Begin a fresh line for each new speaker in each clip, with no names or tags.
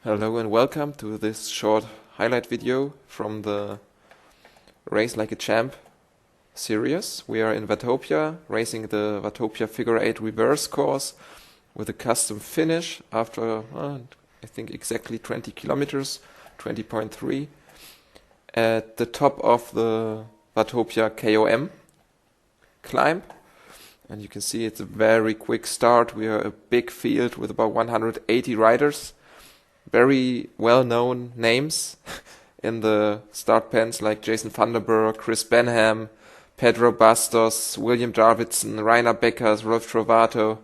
Hello and welcome to this short highlight video from the Race Like a Champ series. We are in Watopia, racing the Watopia Figure 8 reverse course with a custom finish after, I think exactly 20 kilometers, 20.3, at the top of the Watopia KOM climb. And you can see it's a very quick start. We are a big field with about 180 riders. Very well-known names in the start pens like Jason Vanderburg, Chris Benham, Pedro Bastos, William Davidson, Rainer Beckers, Rolf Trovato,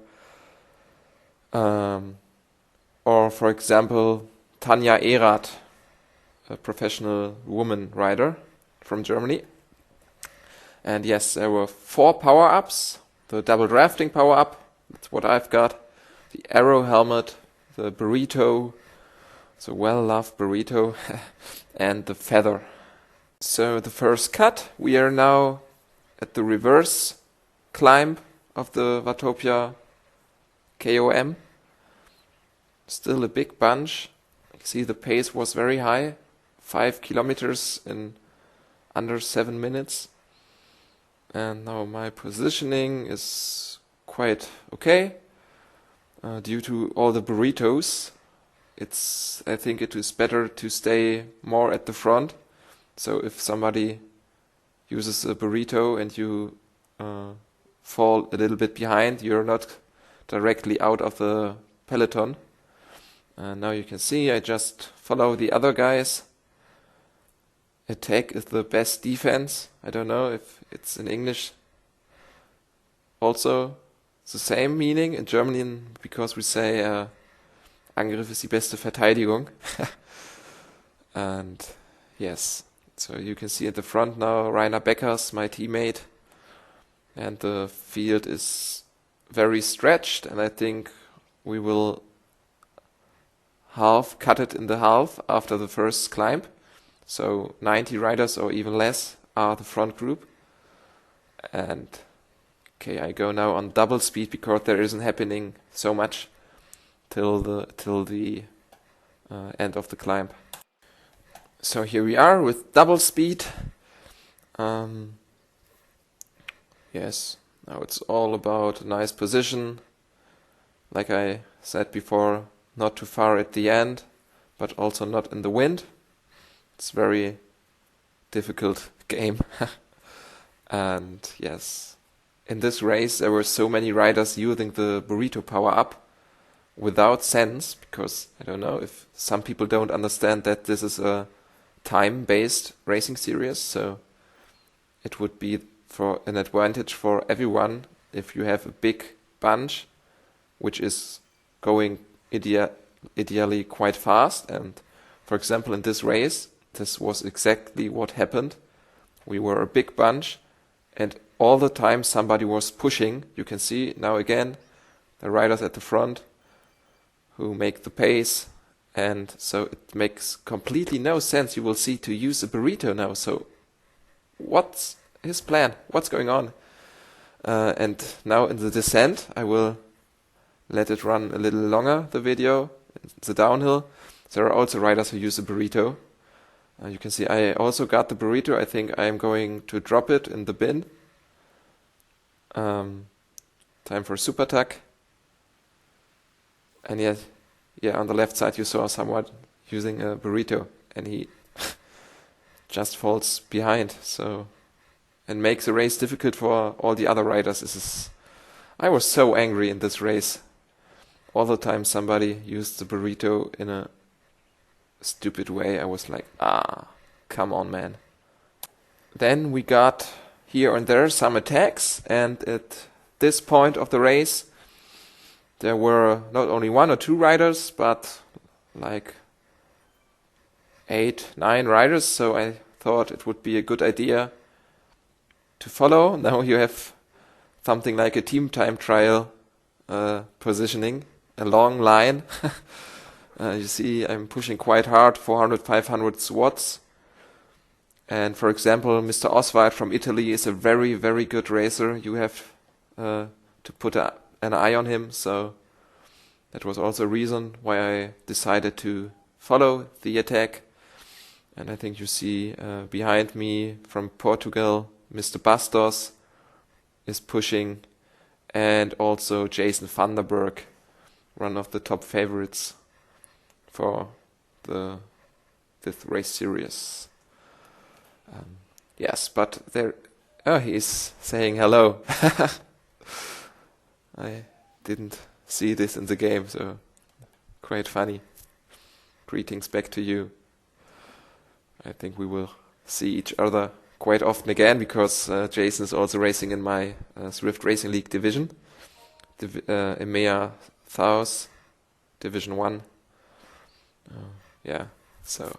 or for example Tanja Erath, a professional woman rider from Germany. And yes, there were 4 power-ups. The double drafting power-up, that's what I've got, the arrow helmet, the burrito, the well-loved burrito, and the feather. So the first cut, we are now at the reverse climb of the Watopia KOM. Still a big bunch. You see the pace was very high, 5 kilometers in under 7 minutes. And now my positioning is quite okay. Due to all the burritos, I think it is better to stay more at the front. So if somebody uses a burrito and you fall a little bit behind, you're not directly out of the peloton. Now you can see I just follow the other guys. Attack is the best defense. I don't know if it's in English also the same meaning. In German, because we say Angriff ist die beste Verteidigung. And yes, so you can see at the front now Rainer Beckers, my teammate, and the field is very stretched, and I think we will cut it in the half after the first climb. So 90 riders or even less are the front group. And okay, I go now on double speed because there isn't happening so much till the end of the climb. So here we are with double speed. Yes, now it's all about a nice position. Like I said before, not too far at the end, but also not in the wind. It's a very difficult game. And yes, in this race there were so many riders using the burrito power-up without sense, because I don't know if some people don't understand that this is a time-based racing series, so it would be for an advantage for everyone if you have a big bunch which is going ideally quite fast. And for example in this race this was exactly what happened. We were a big bunch and all the time somebody was pushing. You can see now again the riders at the front who make the pace, and so it makes completely no sense, you will see, to use a burrito now. So what's his plan? What's going on? And now in the descent I will let it run a little longer, the video, the downhill. There are also riders who use a burrito. You can see I also got the burrito. I think I am going to drop it in the bin. Time for super tuck. And yeah, on the left side you saw someone using a burrito and he just falls behind, so, and makes the race difficult for all the other riders. I was so angry in this race. All the time somebody used the burrito in a stupid way. I was like, come on, man. Then we got here and there some attacks, and at this point of the race there were not only 1 or 2 riders, but like 8, 9 riders, so I thought it would be a good idea to follow. Now you have something like a team time trial positioning, a long line. You see I'm pushing quite hard, 400, 500 watts. And for example, Mr. Oswald from Italy is a very, very good racer. You have to put an eye on him, so that was also a reason why I decided to follow the attack. And I think you see behind me from Portugal, Mr. Bastos is pushing, and also Jason Vanderberg, one of the top favorites for the 5th race series. Yes, but there... Oh, he's saying hello. I didn't see this in the game, so quite funny. Greetings back to you. I think we will see each other quite often again, because Jason is also racing in my Zwift Racing League division, EMEA South, Division 1. Yeah, so.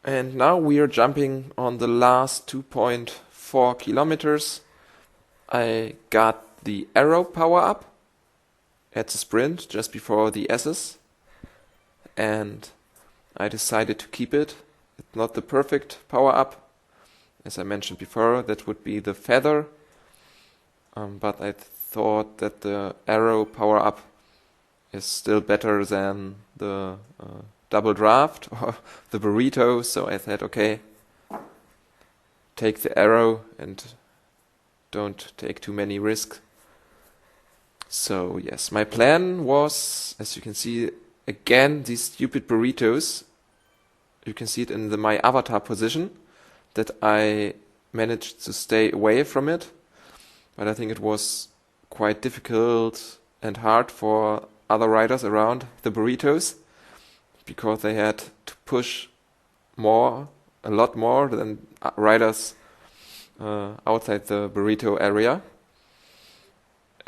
And now we are jumping on the last 2.4 kilometers. I got the arrow power up at the sprint just before the S's, and I decided to keep it. It's not the perfect power up. As I mentioned before, that would be the feather, but I thought that the arrow power up is still better than the double draft or the burrito, so I thought, okay, take the arrow and don't take too many risks. So yes, my plan was, as you can see, again, these stupid burritos. You can see it in my avatar position, that I managed to stay away from it, but I think it was quite difficult and hard for other riders around the burritos, because they had to push more, a lot more than riders outside the burrito area.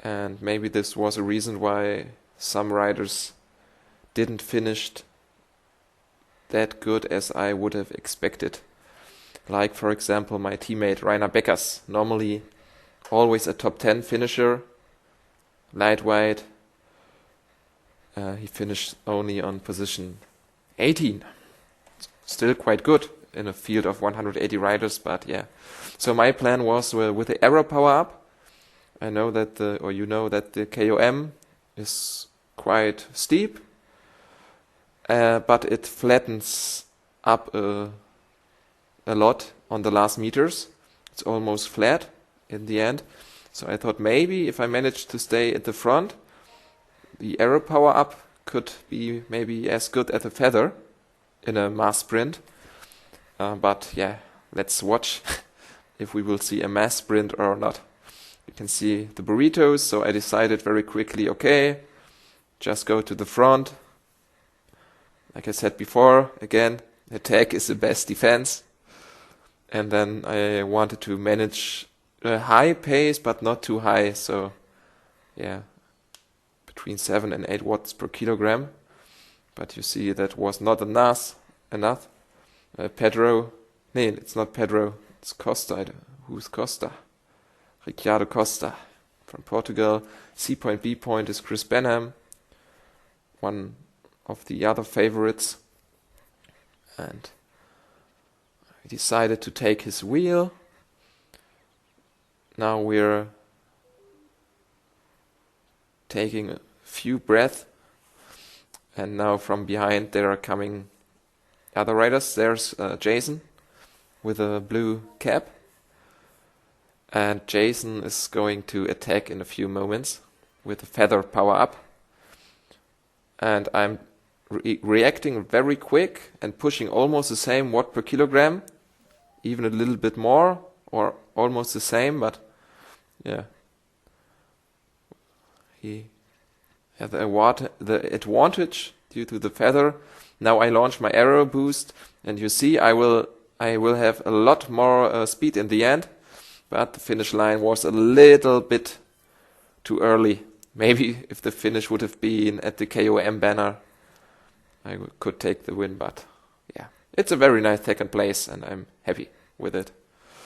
And maybe this was a reason why some riders didn't finish that good as I would have expected. Like, for example, my teammate Rainer Beckers, normally always a top 10 finisher, lightweight. He finished only on position 18. Still quite good in a field of 180 riders, but yeah. So my plan was with the arrow power up. I know that the KOM is quite steep, but it flattens up a lot on the last meters. It's almost flat in the end. So I thought maybe if I managed to stay at the front, the arrow power up could be maybe as good as a feather in a mass sprint. But yeah, let's watch if we will see a mass sprint or not. You can see the burritos, so I decided very quickly, okay, just go to the front. Like I said before, again, attack is the best defense. And then I wanted to manage a high pace, but not too high. So yeah, between 7 and 8 watts per kilogram. But you see that was not enough. Pedro, nee, it's not Pedro, it's Costa. Who's Costa? Ricardo Costa from Portugal. C point, B point is Chris Benham, one of the other favorites. And I decided to take his wheel. Now we're taking a few breaths. And now from behind there are coming other riders. There's Jason with a blue cap. And Jason is going to attack in a few moments with a feather power up. And I'm reacting very quick and pushing almost the same watt per kilogram, even a little bit more or almost the same, but yeah. He had the advantage due to the feather. Now I launch my arrow boost, and you see I will have a lot more speed in the end. But the finish line was a little bit too early. Maybe if the finish would have been at the KOM banner, I could take the win. But yeah, it's a very nice second place, and I'm happy with it.